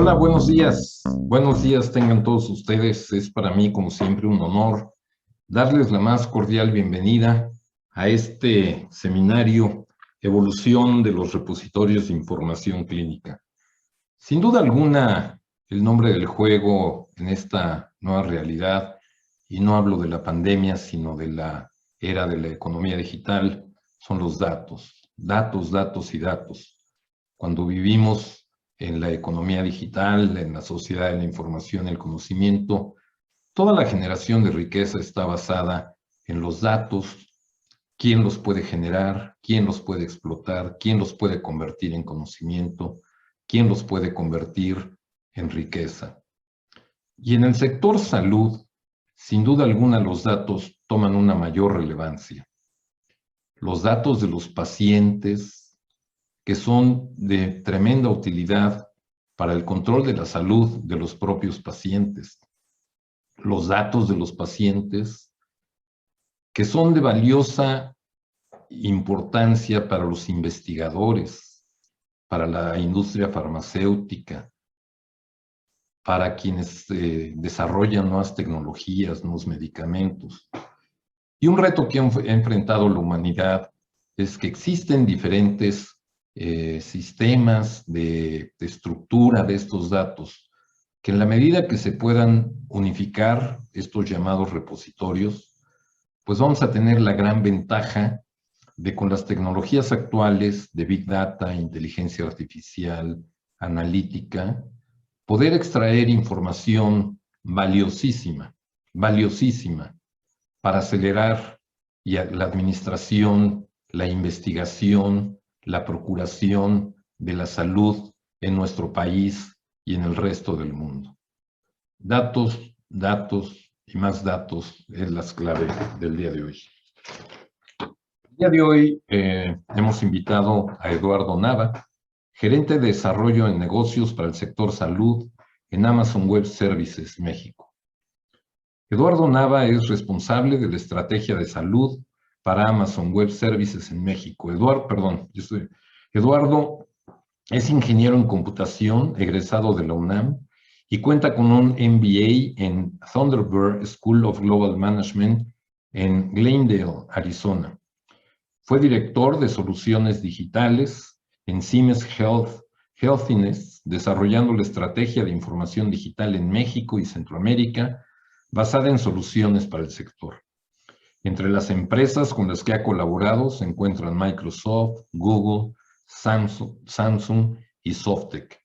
Hola, buenos días. Buenos días tengan todos ustedes. Es para mí, como siempre, un honor darles la más cordial bienvenida a este seminario Evolución de los repositorios de información clínica. Sin duda alguna, el nombre del juego en esta nueva realidad, y no hablo de la pandemia, sino de la era de la economía digital, son los datos. Datos, datos y datos. Cuando vivimos en la economía digital, en la sociedad de la información y el conocimiento, toda la generación de riqueza está basada en los datos, quién los puede generar, quién los puede explotar, quién los puede convertir en conocimiento, quién los puede convertir en riqueza. Y en el sector salud, sin duda alguna, los datos toman una mayor relevancia. Los datos de los pacientes, que son de tremenda utilidad para el control de la salud de los propios pacientes. Los datos de los pacientes, que son de valiosa importancia para los investigadores, para la industria farmacéutica, para quienes desarrollan nuevas tecnologías, nuevos medicamentos. Y un reto que ha enfrentado la humanidad es que existen diferentes sistemas de estructura de estos datos, que en la medida que se puedan unificar estos llamados repositorios, pues vamos a tener la gran ventaja de, con las tecnologías actuales de Big Data, inteligencia artificial, analítica, poder extraer información valiosísima, valiosísima, para acelerar la administración, la investigación, la procuración de la salud en nuestro país y en el resto del mundo. Datos, datos y más datos es la clave del día de hoy. El día de hoy hemos invitado a Eduardo Nava, gerente de desarrollo en negocios para el sector salud en Amazon Web Services México. Eduardo Nava es responsable de la estrategia de salud para Amazon Web Services en México. Eduardo es ingeniero en computación, egresado de la UNAM, y cuenta con un MBA en Thunderbird School of Global Management en Glendale, Arizona. Fue director de soluciones digitales en Siemens Healthiness, desarrollando la estrategia de información digital en México y Centroamérica, basada en soluciones para el sector. Entre las empresas con las que ha colaborado se encuentran Microsoft, Google, Samsung y Softtek.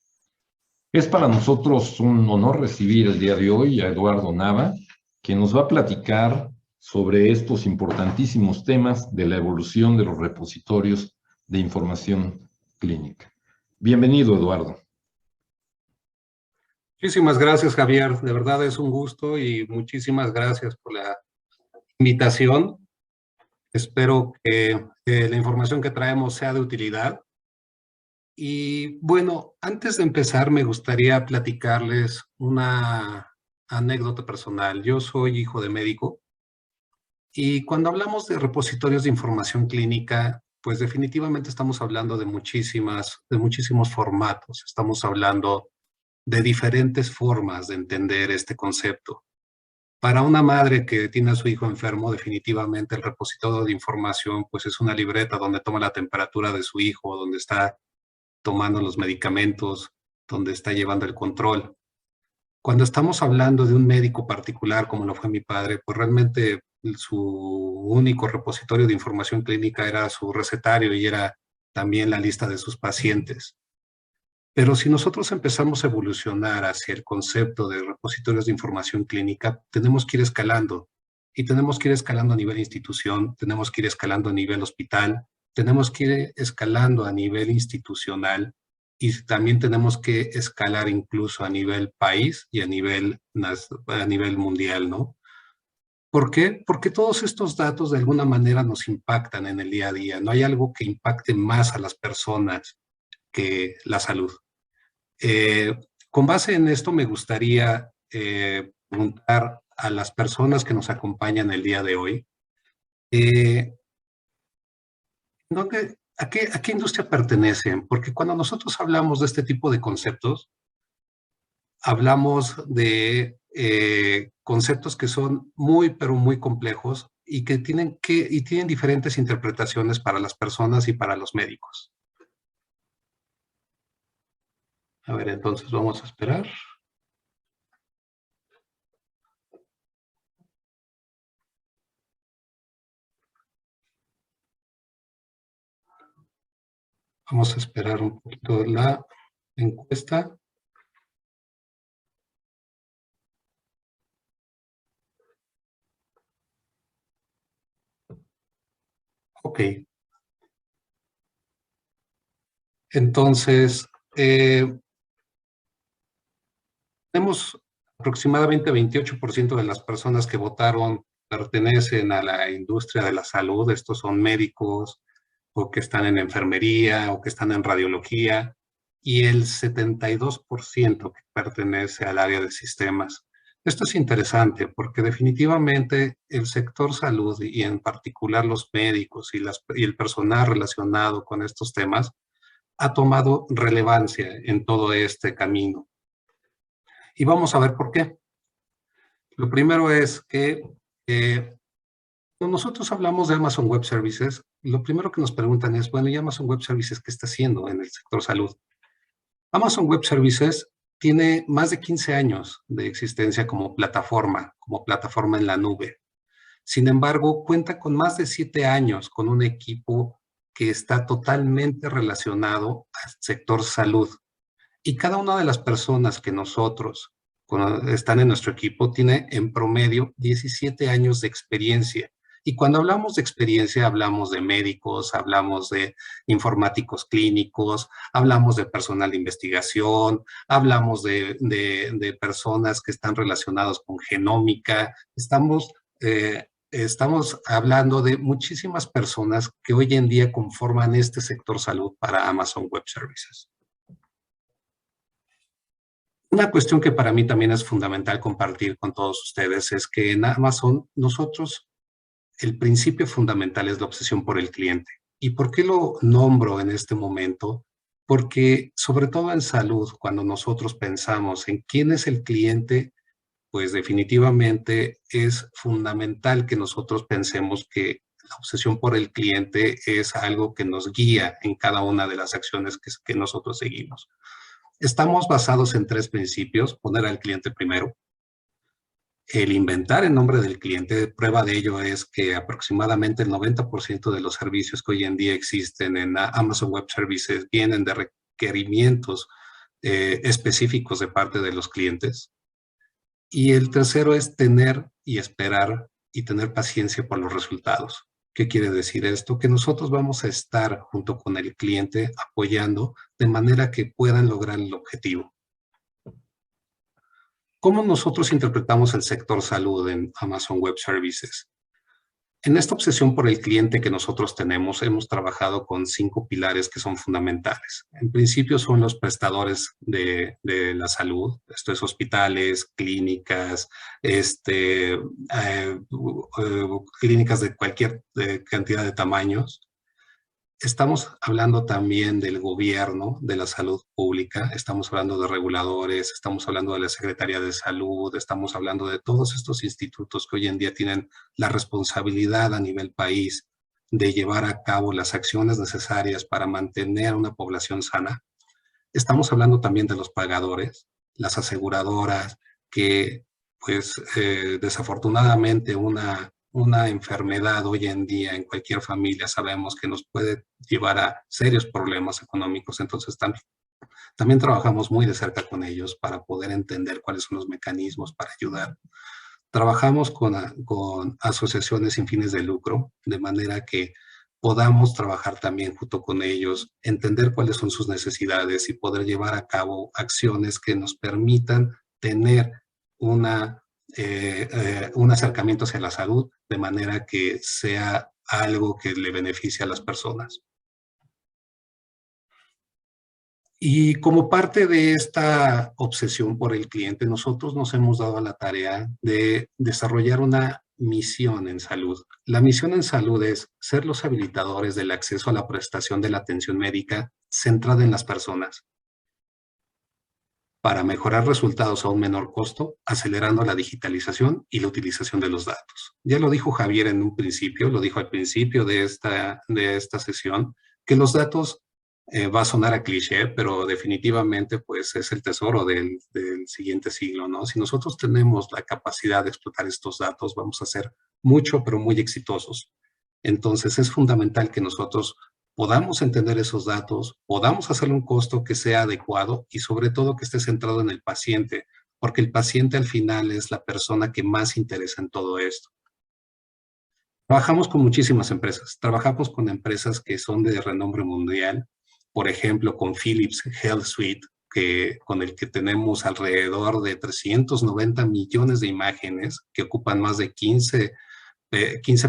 Es para nosotros un honor recibir el día de hoy a Eduardo Nava, quien nos va a platicar sobre estos importantísimos temas de la evolución de los repositorios de información clínica. Bienvenido, Eduardo. Muchísimas gracias, Javier. De verdad es un gusto y muchísimas gracias por la invitación. Espero que la información que traemos sea de utilidad. Y bueno, antes de empezar me gustaría platicarles una anécdota personal. Yo soy hijo de médico y cuando hablamos de repositorios de información clínica, pues definitivamente estamos hablando de muchísimos formatos. Estamos hablando de diferentes formas de entender este concepto. Para una madre que tiene a su hijo enfermo, definitivamente el repositorio de información pues es una libreta donde toma la temperatura de su hijo, donde está tomando los medicamentos, donde está llevando el control. Cuando estamos hablando de un médico particular, como lo fue mi padre, pues realmente su único repositorio de información clínica era su recetario y era también la lista de sus pacientes. Pero si nosotros empezamos a evolucionar hacia el concepto de repositorios de información clínica, tenemos que ir escalando. Y tenemos que ir escalando a nivel institución, tenemos que ir escalando a nivel hospital, tenemos que ir escalando a nivel institucional y también tenemos que escalar incluso a nivel país y a nivel mundial, ¿no? ¿Por qué? Porque todos estos datos de alguna manera nos impactan en el día a día. No hay algo que impacte más a las personas que la salud. Con base en esto me gustaría preguntar a las personas que nos acompañan el día de hoy, ¿a qué industria pertenecen? Porque cuando nosotros hablamos de este tipo de conceptos, hablamos de conceptos que son muy, pero muy complejos y que tienen diferentes interpretaciones para las personas y para los médicos. A ver, entonces vamos a esperar. Vamos a esperar un poquito la encuesta. Ok. Entonces, tenemos aproximadamente 28% de las personas que votaron pertenecen a la industria de la salud. Estos son médicos o que están en enfermería o que están en radiología. Y el 72% que pertenece al área de sistemas. Esto es interesante porque definitivamente el sector salud y en particular los médicos y el personal relacionado con estos temas ha tomado relevancia en todo este camino. Y vamos a ver por qué. Lo primero es que cuando nosotros hablamos de Amazon Web Services, lo primero que nos preguntan es, bueno, ¿y Amazon Web Services qué está haciendo en el sector salud? Amazon Web Services tiene más de 15 años de existencia como plataforma en la nube. Sin embargo, cuenta con más de 7 años con un equipo que está totalmente relacionado al sector salud. Y cada una de las personas que nosotros están en nuestro equipo tiene en promedio 17 años de experiencia. Y cuando hablamos de experiencia, hablamos de médicos, hablamos de informáticos clínicos, hablamos de personal de investigación, hablamos de personas que están relacionados con genómica. Estamos hablando de muchísimas personas que hoy en día conforman este sector salud para Amazon Web Services. Una cuestión que para mí también es fundamental compartir con todos ustedes es que en Amazon nosotros el principio fundamental es la obsesión por el cliente. ¿Y por qué lo nombro en este momento? Porque sobre todo en salud, cuando nosotros pensamos en quién es el cliente, pues definitivamente es fundamental que nosotros pensemos que la obsesión por el cliente es algo que nos guía en cada una de las acciones que nosotros seguimos. Estamos basados en 3 principios: poner al cliente primero, el inventar en nombre del cliente. Prueba de ello es que aproximadamente el 90% de los servicios que hoy en día existen en Amazon Web Services vienen de requerimientos específicos de parte de los clientes. Y el tercero es tener y esperar y tener paciencia por los resultados. ¿Qué quiere decir esto? Que nosotros vamos a estar junto con el cliente apoyando de manera que puedan lograr el objetivo. ¿Cómo nosotros interpretamos el sector salud en Amazon Web Services? En esta obsesión por el cliente que nosotros tenemos, hemos trabajado con 5 pilares que son fundamentales. En principio son los prestadores de la salud, esto es hospitales, clínicas, clínicas de cualquier cantidad de tamaños. Estamos hablando también del gobierno, de la salud pública, estamos hablando de reguladores, estamos hablando de la Secretaría de Salud, estamos hablando de todos estos institutos que hoy en día tienen la responsabilidad a nivel país de llevar a cabo las acciones necesarias para mantener una población sana. Estamos hablando también de los pagadores, las aseguradoras, que pues desafortunadamente una enfermedad hoy en día en cualquier familia sabemos que nos puede llevar a serios problemas económicos. Entonces también trabajamos muy de cerca con ellos para poder entender cuáles son los mecanismos para ayudar. Trabajamos con asociaciones sin fines de lucro, de manera que podamos trabajar también junto con ellos, entender cuáles son sus necesidades y poder llevar a cabo acciones que nos permitan tener un acercamiento hacia la salud de manera que sea algo que le beneficie a las personas. Y como parte de esta obsesión por el cliente, nosotros nos hemos dado a la tarea de desarrollar una misión en salud. La misión en salud es ser los habilitadores del acceso a la prestación de la atención médica centrada en las personas. para mejorar resultados a un menor costo, acelerando la digitalización y la utilización de los datos. Ya lo dijo Javier en un principio, lo dijo al principio de esta sesión, que los datos va a sonar a cliché, pero definitivamente pues es el tesoro del siguiente siglo, ¿no? Si nosotros tenemos la capacidad de explotar estos datos, vamos a ser mucho, pero muy exitosos. Entonces es fundamental que nosotros podamos entender esos datos, podamos hacerle un costo que sea adecuado y sobre todo que esté centrado en el paciente, porque el paciente al final es la persona que más interesa en todo esto. Trabajamos con muchísimas empresas, trabajamos con empresas que son de renombre mundial, por ejemplo, con Philips Health Suite, con el que tenemos alrededor de 390 millones de imágenes que ocupan más de 15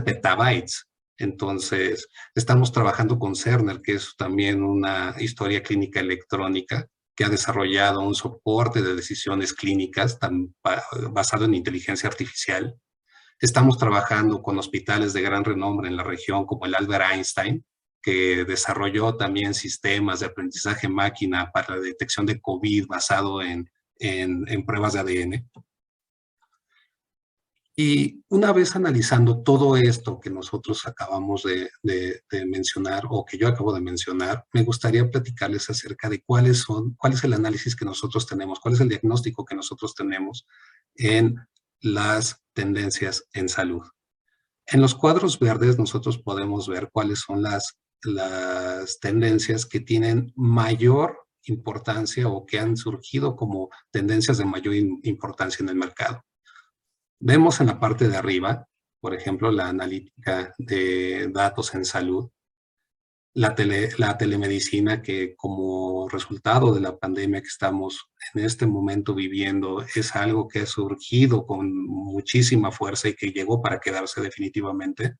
petabytes. Entonces, estamos trabajando con Cerner, que es también una historia clínica electrónica, que ha desarrollado un soporte de decisiones clínicas basado en inteligencia artificial. Estamos trabajando con hospitales de gran renombre en la región, como el Albert Einstein, que desarrolló también sistemas de aprendizaje máquina para la detección de COVID basado en pruebas de ADN. Y una vez analizando todo esto que nosotros acabamos de mencionar, o que yo acabo de mencionar, me gustaría platicarles acerca de cuál es el análisis que nosotros tenemos, cuál es el diagnóstico que nosotros tenemos en las tendencias en salud. En los cuadros verdes nosotros podemos ver cuáles son las tendencias que tienen mayor importancia o que han surgido como tendencias de mayor importancia en el mercado. Vemos en la parte de arriba, por ejemplo, la analítica de datos en salud, la telemedicina, que como resultado de la pandemia que estamos en este momento viviendo, es algo que ha surgido con muchísima fuerza y que llegó para quedarse definitivamente.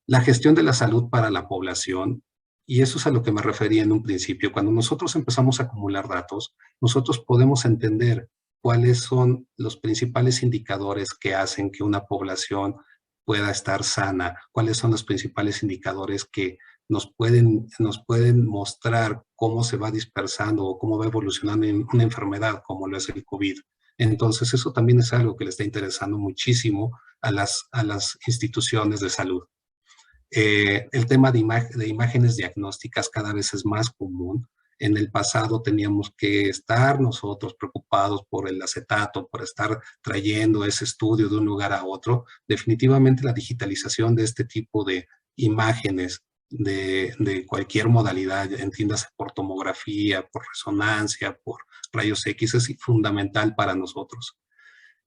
La gestión de la salud para la población, y eso es a lo que me refería en un principio. Cuando nosotros empezamos a acumular datos, nosotros podemos entender cuáles son los principales indicadores que hacen que una población pueda estar sana, cuáles son los principales indicadores que nos pueden mostrar cómo se va dispersando o cómo va evolucionando una enfermedad como lo es el COVID. Entonces, eso también es algo que le está interesando muchísimo a las instituciones de salud. El tema de imágenes diagnósticas cada vez es más común. En el pasado teníamos que estar nosotros preocupados por el acetato, por estar trayendo ese estudio de un lugar a otro. Definitivamente la digitalización de este tipo de imágenes de cualquier modalidad, entiéndase por tomografía, por resonancia, por rayos X, es fundamental para nosotros.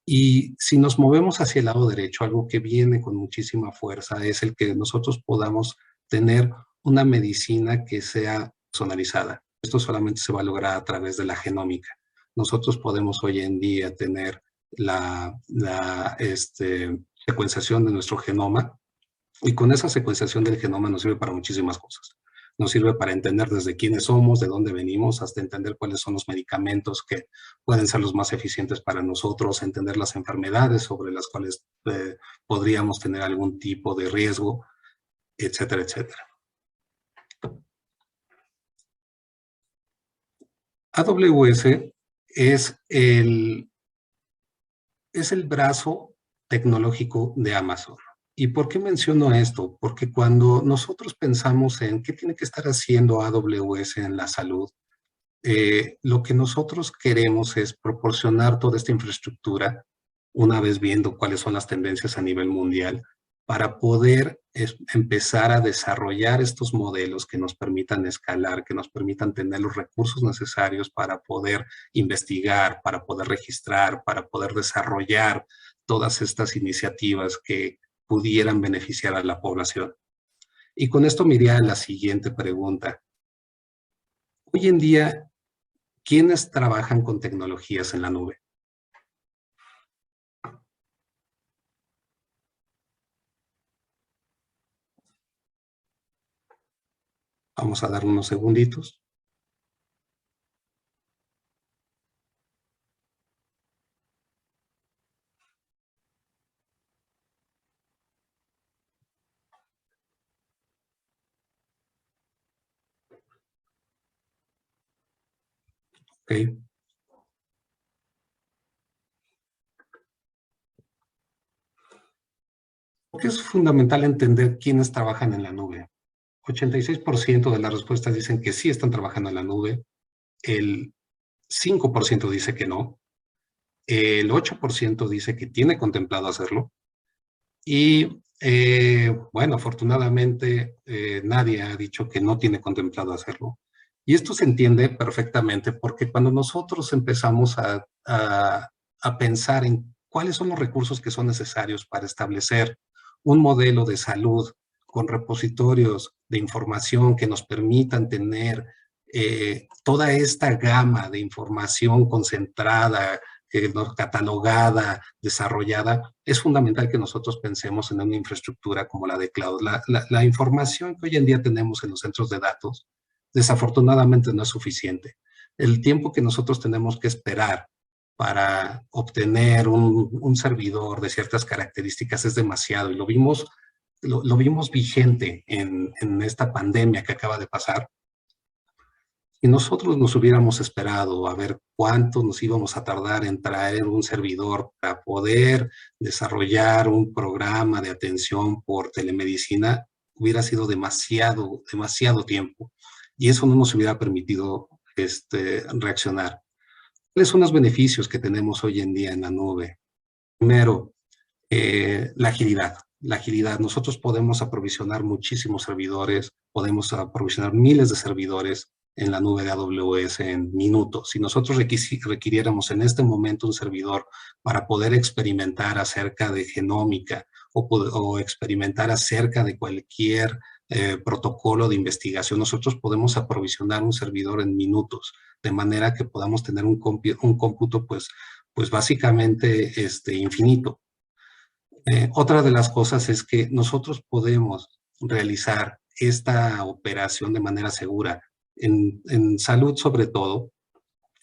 Y si nos movemos hacia el lado derecho, algo que viene con muchísima fuerza es el que nosotros podamos tener una medicina que sea personalizada. Esto solamente se va a lograr a través de la genómica. Nosotros podemos hoy en día tener la secuenciación de nuestro genoma, y con esa secuenciación del genoma nos sirve para muchísimas cosas. Nos sirve para entender desde quiénes somos, de dónde venimos, hasta entender cuáles son los medicamentos que pueden ser los más eficientes para nosotros, entender las enfermedades sobre las cuales podríamos tener algún tipo de riesgo, etcétera, etcétera. AWS es el brazo tecnológico de Amazon. ¿Y por qué menciono esto? Porque cuando nosotros pensamos en qué tiene que estar haciendo AWS en la salud, lo que nosotros queremos es proporcionar toda esta infraestructura, una vez viendo cuáles son las tendencias a nivel mundial, para poder empezar a desarrollar estos modelos que nos permitan escalar, que nos permitan tener los recursos necesarios para poder investigar, para poder registrar, para poder desarrollar todas estas iniciativas que pudieran beneficiar a la población. Y con esto me iría a la siguiente pregunta. Hoy en día, ¿quiénes trabajan con tecnologías en la nube? Vamos a dar unos segunditos. Okay. Porque es fundamental entender quiénes trabajan en la nube. 86% de las respuestas dicen que sí están trabajando en la nube, el 5% dice que no, el 8% dice que tiene contemplado hacerlo, y bueno, afortunadamente nadie ha dicho que no tiene contemplado hacerlo. Y esto se entiende perfectamente porque cuando nosotros empezamos a pensar en cuáles son los recursos que son necesarios para establecer un modelo de salud con repositorios de información que nos permitan tener toda esta gama de información concentrada, catalogada, desarrollada, es fundamental que nosotros pensemos en una infraestructura como la de cloud. La información que hoy en día tenemos en los centros de datos, desafortunadamente no es suficiente. El tiempo que nosotros tenemos que esperar para obtener un servidor de ciertas características es demasiado, y lo vimos vigente en esta pandemia que acaba de pasar. Si nosotros nos hubiéramos esperado a ver cuánto nos íbamos a tardar en traer un servidor para poder desarrollar un programa de atención por telemedicina, hubiera sido demasiado tiempo. Y eso no nos hubiera permitido reaccionar. ¿Cuáles son los beneficios que tenemos hoy en día en la nube? Primero, la agilidad. La agilidad. Nosotros podemos aprovisionar muchísimos servidores, podemos aprovisionar miles de servidores en la nube de AWS en minutos. Si nosotros requiriéramos en este momento un servidor para poder experimentar acerca de genómica o experimentar acerca de cualquier protocolo de investigación, nosotros podemos aprovisionar un servidor en minutos, de manera que podamos tener un cómputo pues básicamente infinito. Otra de las cosas es que nosotros podemos realizar esta operación de manera segura. En salud, sobre todo,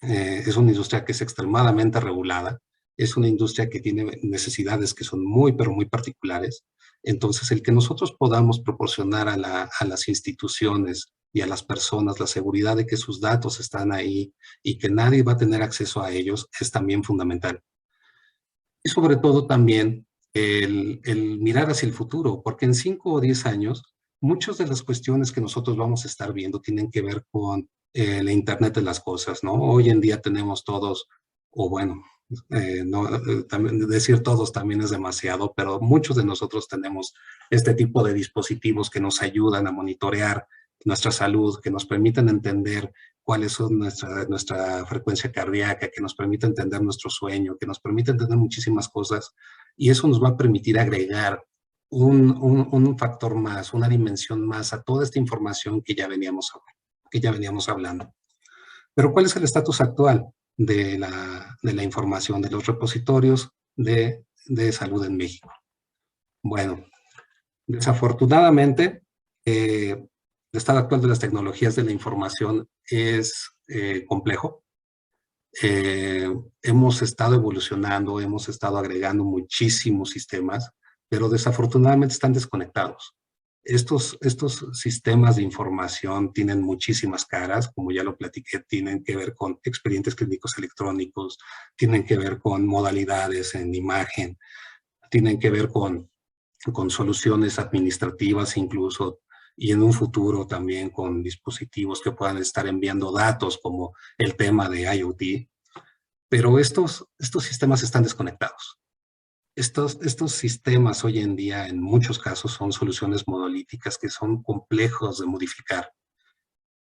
es una industria que es extremadamente regulada, es una industria que tiene necesidades que son muy, pero muy particulares. Entonces, el que nosotros podamos proporcionar a las instituciones y a las personas la seguridad de que sus datos están ahí y que nadie va a tener acceso a ellos es también fundamental. Y sobre todo también el mirar hacia el futuro, porque en 5 o 10 años, muchas de las cuestiones que nosotros vamos a estar viendo tienen que ver con la Internet de las cosas, ¿no? Hoy en día tenemos todos, o bueno, también decir todos también es demasiado, pero muchos de nosotros tenemos este tipo de dispositivos que nos ayudan a monitorear nuestra salud, que nos permiten entender cuáles son nuestra frecuencia cardíaca, que nos permite entender nuestro sueño, que nos permite entender muchísimas cosas, y eso nos va a permitir agregar un factor más, una dimensión más a toda esta información que ya veníamos hablando. Pero ¿cuál es el estatus actual de la información, de los repositorios de salud en México? Bueno, desafortunadamente, el estado actual de las tecnologías de la información es complejo. Hemos estado evolucionando, hemos estado agregando muchísimos sistemas, pero desafortunadamente están desconectados. Estos sistemas de información tienen muchísimas caras, como ya lo platiqué, tienen que ver con expedientes clínicos electrónicos, tienen que ver con modalidades en imagen, tienen que ver con soluciones administrativas incluso, y en un futuro también con dispositivos que puedan estar enviando datos como el tema de IoT, pero estos sistemas están desconectados. Estos sistemas hoy en día en muchos casos son soluciones monolíticas que son complejos de modificar.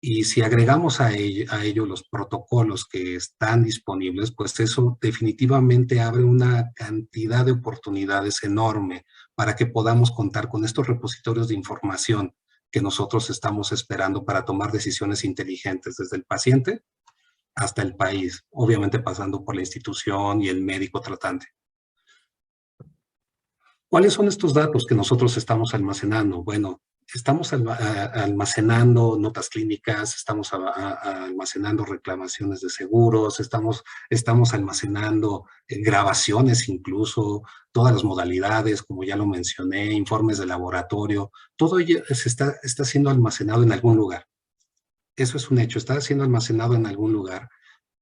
Y si agregamos a ello los protocolos que están disponibles, pues eso definitivamente abre una cantidad de oportunidades enorme para que podamos contar con estos repositorios de información que nosotros estamos esperando para tomar decisiones inteligentes desde el paciente hasta el país, obviamente pasando por la institución y el médico tratante. ¿Cuáles son estos datos que nosotros estamos almacenando? Bueno, estamos almacenando notas clínicas, estamos almacenando reclamaciones de seguros, estamos almacenando grabaciones incluso, todas las modalidades, como ya lo mencioné, informes de laboratorio, todo ello está siendo almacenado en algún lugar. Eso es un hecho, está siendo almacenado en algún lugar,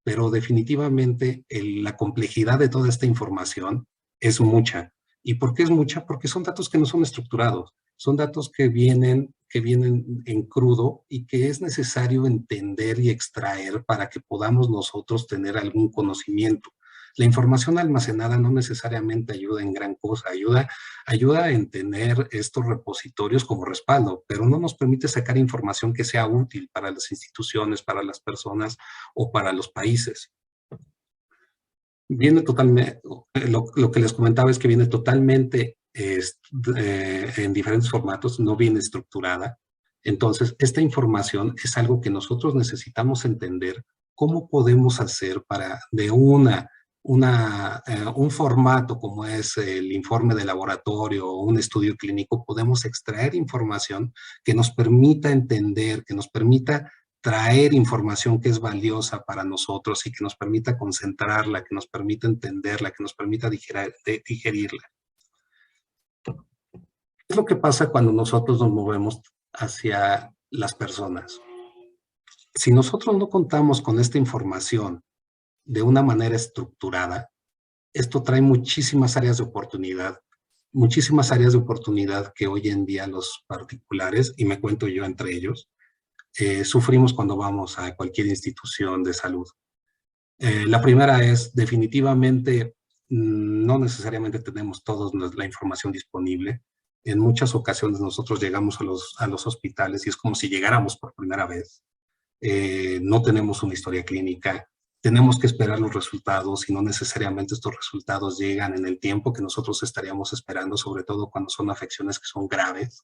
pero definitivamente la complejidad de toda esta información es mucha. ¿Y por qué es mucha? Porque son datos que no son estructurados, son datos que vienen en crudo y que es necesario entender y extraer para que podamos nosotros tener algún conocimiento. La información almacenada no necesariamente ayuda en gran cosa, ayuda en tener estos repositorios como respaldo, pero no nos permite sacar información que sea útil para las instituciones, para las personas o para los países. Viene totalmente, lo que les comentaba es que viene totalmente en diferentes formatos, no viene estructurada. Entonces, esta información es algo que nosotros necesitamos entender cómo podemos hacer para de un formato como es el informe de laboratorio o un estudio clínico, podemos extraer información que nos permita entender, que nos permita traer información que es valiosa para nosotros y que nos permita concentrarla, que nos permita entenderla, que nos permita digerirla. ¿Qué es lo que pasa cuando nosotros nos movemos hacia las personas? Si nosotros no contamos con esta información de una manera estructurada, esto trae muchísimas áreas de oportunidad que hoy en día los particulares, y me cuento yo entre ellos, sufrimos cuando vamos a cualquier institución de salud. La primera es, definitivamente, no necesariamente tenemos todos la información disponible. En muchas ocasiones nosotros llegamos a los hospitales y es como si llegáramos por primera vez. No tenemos una historia clínica, tenemos que esperar los resultados y no necesariamente estos resultados llegan en el tiempo que nosotros estaríamos esperando, sobre todo cuando son afecciones que son graves.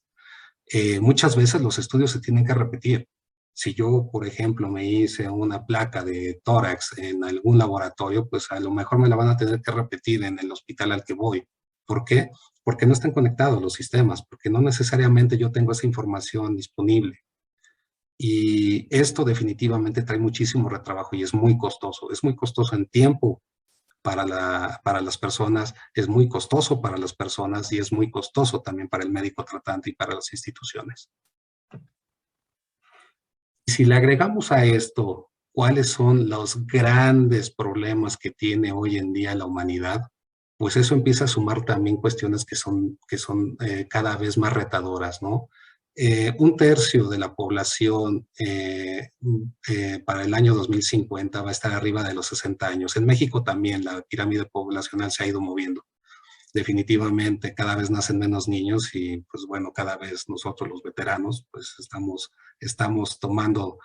Muchas veces los estudios se tienen que repetir. Si yo, por ejemplo, me hice una placa de tórax en algún laboratorio, pues a lo mejor me la van a tener que repetir en el hospital al que voy. ¿Por qué? Porque no están conectados los sistemas, porque no necesariamente yo tengo esa información disponible. Y esto definitivamente trae muchísimo retrabajo y es muy costoso. Es muy costoso en tiempo para las personas, es muy costoso para las personas y es muy costoso también para el médico tratante y para las instituciones. Si le agregamos a esto, ¿cuáles son los grandes problemas que tiene hoy en día la humanidad? Pues eso empieza a sumar también cuestiones que son cada vez más retadoras, ¿no? Un tercio de la población para el año 2050 va a estar arriba de los 60 años. En México también la pirámide poblacional se ha ido moviendo. Definitivamente cada vez nacen menos niños y pues bueno, cada vez nosotros los veteranos pues estamos tomando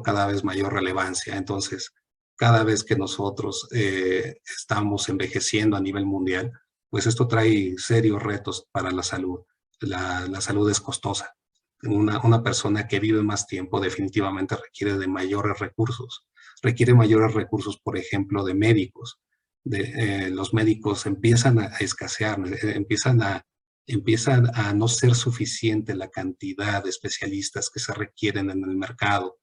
cada vez mayor relevancia. Entonces, cada vez que nosotros estamos envejeciendo a nivel mundial, pues esto trae serios retos para la salud. La salud es costosa. Una persona que vive más tiempo definitivamente requiere de mayores recursos. Requiere mayores recursos, por ejemplo, de médicos. Los médicos empiezan a escasear, empiezan a no ser suficiente la cantidad de especialistas que se requieren en el mercado.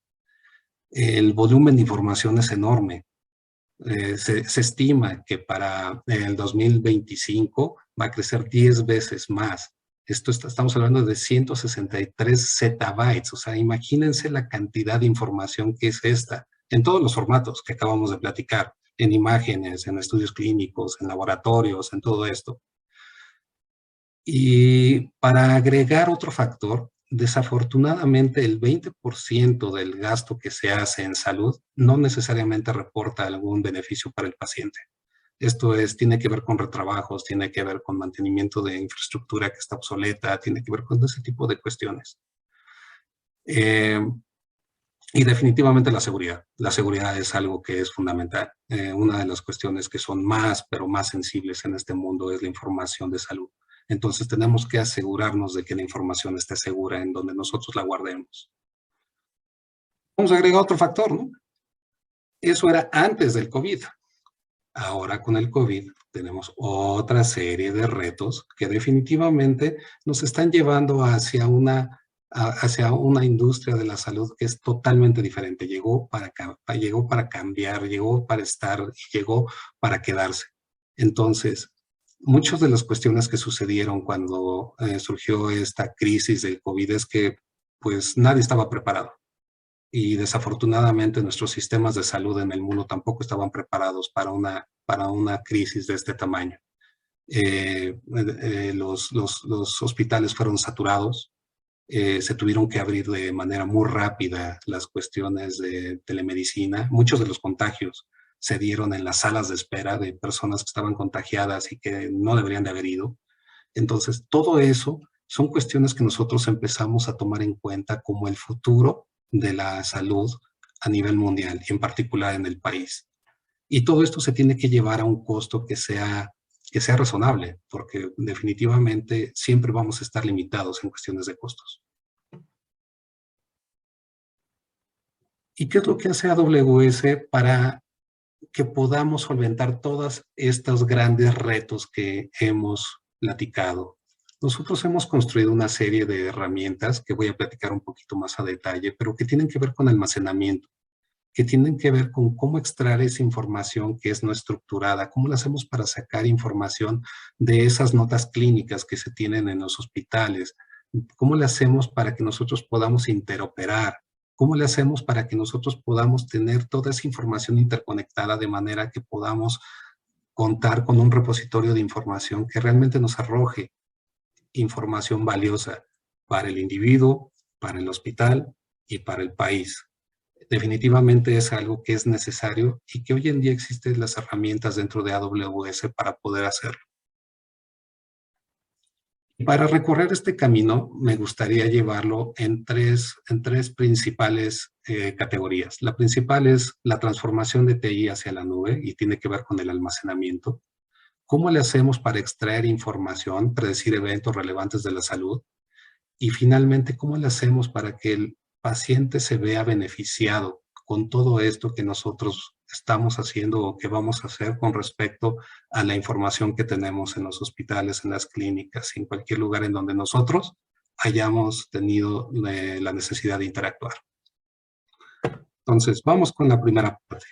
El volumen de información es enorme. Se estima que para el 2025 va a crecer 10 veces más. Estamos hablando de 163 zettabytes, o sea, imagínense la cantidad de información que es esta, en todos los formatos que acabamos de platicar, en imágenes, en estudios clínicos, en laboratorios, en todo esto. Y para agregar otro factor, desafortunadamente el 20% del gasto que se hace en salud no necesariamente reporta algún beneficio para el paciente. Esto tiene que ver con retrabajos, tiene que ver con mantenimiento de infraestructura que está obsoleta, tiene que ver con ese tipo de cuestiones. Y definitivamente la seguridad. La seguridad es algo que es fundamental. Una de las cuestiones que son pero más sensibles en este mundo es la información de salud. Entonces tenemos que asegurarnos de que la información esté segura en donde nosotros la guardemos. Vamos a agregar otro factor, ¿no? Eso era antes del COVID. Ahora con el COVID tenemos otra serie de retos que definitivamente nos están llevando hacia una industria de la salud que es totalmente diferente. Llegó para cambiar, llegó para estar, llegó para quedarse. Entonces, muchas de las cuestiones que sucedieron cuando surgió esta crisis del COVID es que pues nadie estaba preparado. Y desafortunadamente nuestros sistemas de salud en el mundo tampoco estaban preparados para una crisis de este tamaño. Los hospitales fueron saturados, se tuvieron que abrir de manera muy rápida las cuestiones de telemedicina. Muchos de los contagios se dieron en las salas de espera de personas que estaban contagiadas y que no deberían de haber ido. Entonces, todo eso son cuestiones que nosotros empezamos a tomar en cuenta como el futuro de la salud a nivel mundial y en particular en el país. Y todo esto se tiene que llevar a un costo que sea razonable, porque definitivamente siempre vamos a estar limitados en cuestiones de costos. ¿Y qué es lo que hace AWS para que podamos solventar todos estos grandes retos que hemos platicado? Nosotros hemos construido una serie de herramientas que voy a platicar un poquito más a detalle, pero que tienen que ver con almacenamiento, que tienen que ver con cómo extraer esa información que es no estructurada, cómo lo hacemos para sacar información de esas notas clínicas que se tienen en los hospitales, cómo le hacemos para que nosotros podamos interoperar, cómo le hacemos para que nosotros podamos tener toda esa información interconectada de manera que podamos contar con un repositorio de información que realmente nos arroje información valiosa para el individuo, para el hospital y para el país. Definitivamente es algo que es necesario y que hoy en día existen las herramientas dentro de AWS para poder hacerlo. Y para recorrer este camino, me gustaría llevarlo en tres principales categorías. La principal es la transformación de TI hacia la nube y tiene que ver con el almacenamiento. ¿Cómo le hacemos para extraer información, predecir eventos relevantes de la salud? Y finalmente, ¿cómo le hacemos para que el paciente se vea beneficiado con todo esto que nosotros estamos haciendo o que vamos a hacer con respecto a la información que tenemos en los hospitales, en las clínicas, en cualquier lugar en donde nosotros hayamos tenido la necesidad de interactuar? Entonces, vamos con la primera parte.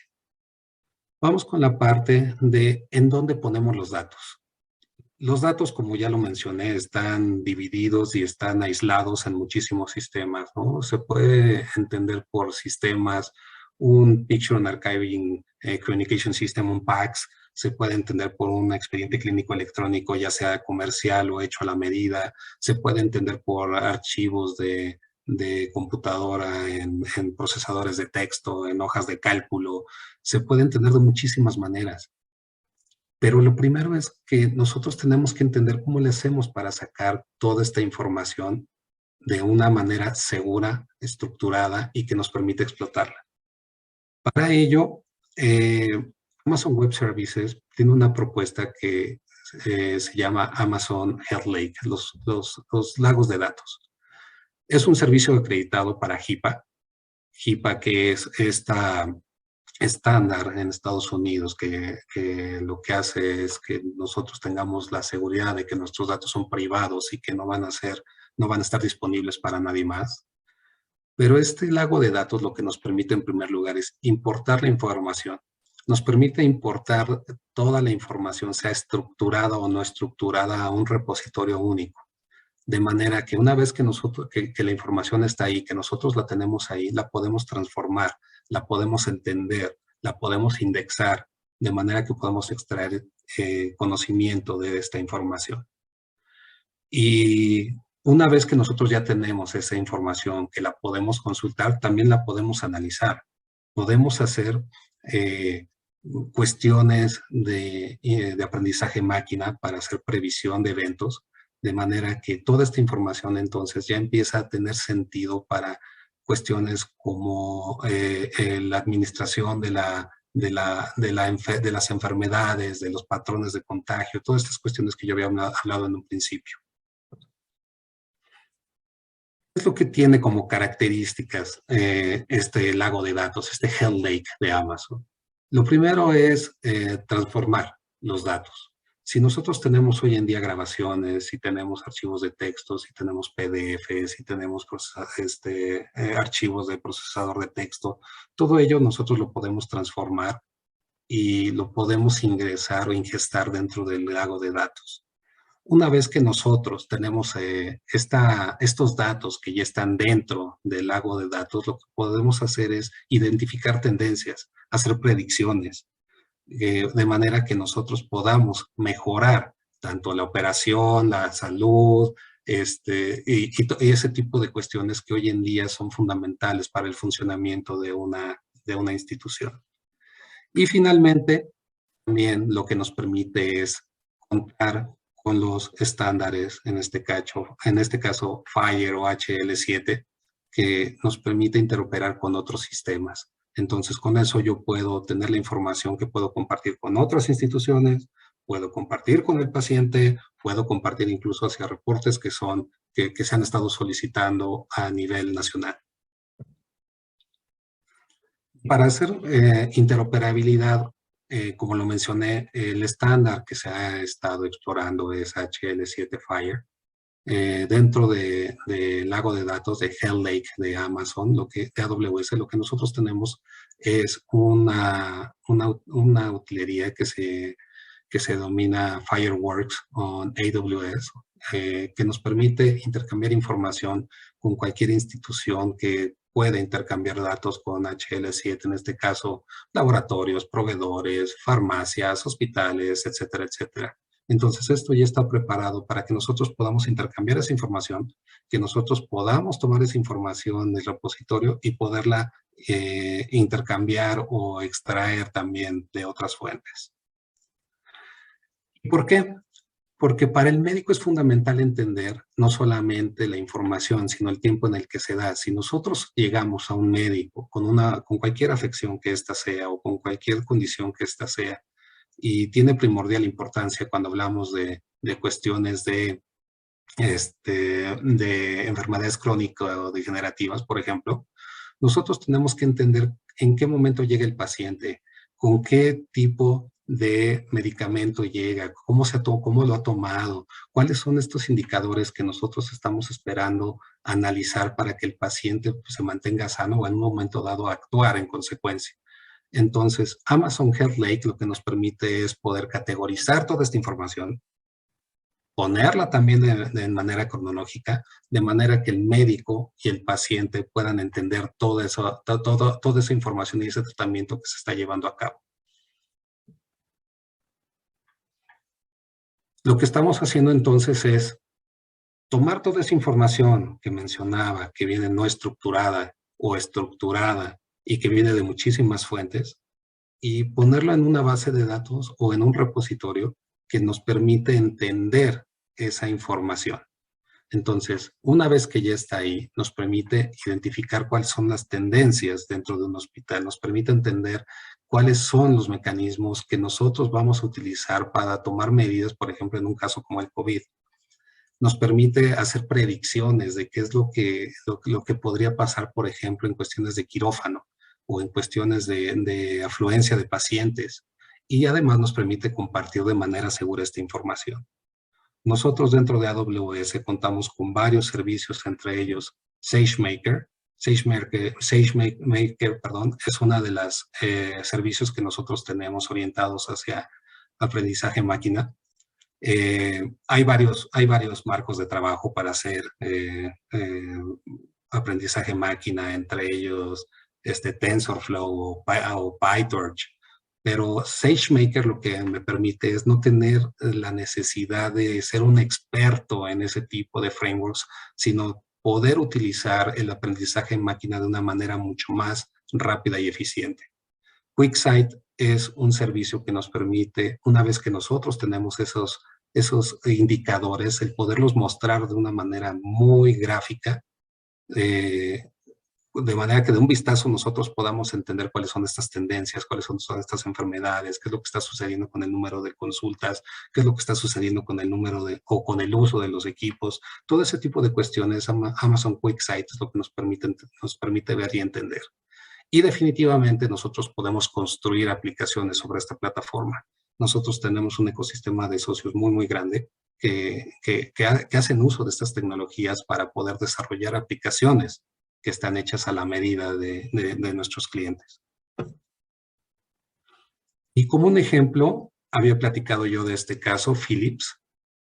Vamos con la parte de en dónde ponemos los datos. Los datos, como ya lo mencioné, están divididos y están aislados en muchísimos sistemas, ¿no? Se puede entender por sistemas, un Picture and Archiving Communication System, un PACS, se puede entender por un expediente clínico electrónico, ya sea comercial o hecho a la medida, se puede entender por archivos de computadora en procesadores de texto, en hojas de cálculo, se puede entender de muchísimas maneras. Pero lo primero es que nosotros tenemos que entender cómo le hacemos para sacar toda esta información de una manera segura, estructurada y que nos permite explotarla. Para ello, Amazon Web Services tiene una propuesta que se llama Amazon Health Lake, los lagos de datos. Es un servicio acreditado para HIPAA. HIPAA, que es esta estándar en Estados Unidos que lo que hace es que nosotros tengamos la seguridad de que nuestros datos son privados y que no van a estar disponibles para nadie más. Pero este lago de datos lo que nos permite en primer lugar es importar la información. Nos permite importar toda la información, sea estructurada o no estructurada, a un repositorio único. De manera que una vez que la información está ahí, que nosotros la tenemos ahí, la podemos transformar, la podemos entender, la podemos indexar, de manera que podemos extraer conocimiento de esta información. Y una vez que nosotros ya tenemos esa información, que la podemos consultar, también la podemos analizar. Podemos hacer cuestiones de aprendizaje máquina para hacer previsión de eventos, de manera que toda esta información entonces ya empieza a tener sentido para cuestiones como la administración de las enfermedades, de los patrones de contagio, todas estas cuestiones que yo había hablado en un principio. ¿Qué es lo que tiene como características este lago de datos, este Health Lake de Amazon? Lo primero es transformar los datos. Si nosotros tenemos hoy en día grabaciones, si tenemos archivos de texto, si tenemos PDFs, si tenemos archivos de procesador de texto, todo ello nosotros lo podemos transformar y lo podemos ingresar o ingestar dentro del lago de datos. Una vez que nosotros tenemos estos datos que ya están dentro del lago de datos, lo que podemos hacer es identificar tendencias, hacer predicciones, de manera que nosotros podamos mejorar tanto la operación, la salud, y ese tipo de cuestiones que hoy en día son fundamentales para el funcionamiento de una institución. Y finalmente, también lo que nos permite es contar con los estándares, en este caso FHIR o HL7, que nos permite interoperar con otros sistemas. Entonces, con eso yo puedo tener la información que puedo compartir con otras instituciones, puedo compartir con el paciente, puedo compartir incluso hacia reportes que se han estado solicitando a nivel nacional. Para hacer interoperabilidad, como lo mencioné, el estándar que se ha estado explorando es HL7 FHIR. Dentro del lago de datos de Hell Lake de Amazon, de AWS, lo que nosotros tenemos es una utilería que se denomina Fireworks on AWS, que nos permite intercambiar información con cualquier institución que puede intercambiar datos con HL7, en este caso, laboratorios, proveedores, farmacias, hospitales, etcétera, etcétera. Entonces, esto ya está preparado para que nosotros podamos intercambiar esa información, que nosotros podamos tomar esa información del repositorio y poderla intercambiar o extraer también de otras fuentes. ¿Por qué? Porque para el médico es fundamental entender no solamente la información, sino el tiempo en el que se da. Si nosotros llegamos a un médico con cualquier afección que ésta sea o con cualquier condición que ésta sea, y tiene primordial importancia cuando hablamos de cuestiones de enfermedades crónicas o degenerativas, por ejemplo, nosotros tenemos que entender en qué momento llega el paciente, con qué tipo de medicamento llega, cómo lo ha tomado, cuáles son estos indicadores que nosotros estamos esperando analizar para que el paciente pues, se mantenga sano o en un momento dado actuar en consecuencia. Entonces, Amazon Health Lake lo que nos permite es poder categorizar toda esta información, ponerla también de manera cronológica, de manera que el médico y el paciente puedan entender toda esa información y ese tratamiento que se está llevando a cabo. Lo que estamos haciendo entonces es tomar toda esa información que mencionaba, que viene no estructurada o estructurada y que viene de muchísimas fuentes, y ponerlo en una base de datos o en un repositorio que nos permite entender esa información. Entonces, una vez que ya está ahí, nos permite identificar cuáles son las tendencias dentro de un hospital, nos permite entender cuáles son los mecanismos que nosotros vamos a utilizar para tomar medidas, por ejemplo, en un caso como el COVID. Nos permite hacer predicciones de qué es lo que podría pasar, por ejemplo, en cuestiones de quirófano o en cuestiones de afluencia de pacientes. Y además nos permite compartir de manera segura esta información. Nosotros dentro de AWS contamos con varios servicios, entre ellos SageMaker. SageMaker, es una de las servicios que nosotros tenemos orientados hacia aprendizaje máquina. Hay varios marcos de trabajo para hacer aprendizaje máquina, entre ellos TensorFlow o PyTorch. Pero SageMaker lo que me permite es no tener la necesidad de ser un experto en ese tipo de frameworks, sino poder utilizar el aprendizaje en máquina de una manera mucho más rápida y eficiente. QuickSight es un servicio que nos permite, una vez que nosotros tenemos esos indicadores, el poderlos mostrar de una manera muy gráfica, de manera que de un vistazo nosotros podamos entender cuáles son estas tendencias, cuáles son estas enfermedades, qué es lo que está sucediendo con el número de consultas, qué es lo que está sucediendo con el número o con el uso de los equipos. Todo ese tipo de cuestiones, Amazon QuickSight es lo que nos permite ver y entender. Y definitivamente nosotros podemos construir aplicaciones sobre esta plataforma. Nosotros tenemos un ecosistema de socios muy, muy grande que hacen uso de estas tecnologías para poder desarrollar aplicaciones que están hechas a la medida de nuestros clientes. Y como un ejemplo, había platicado yo de este caso, Philips.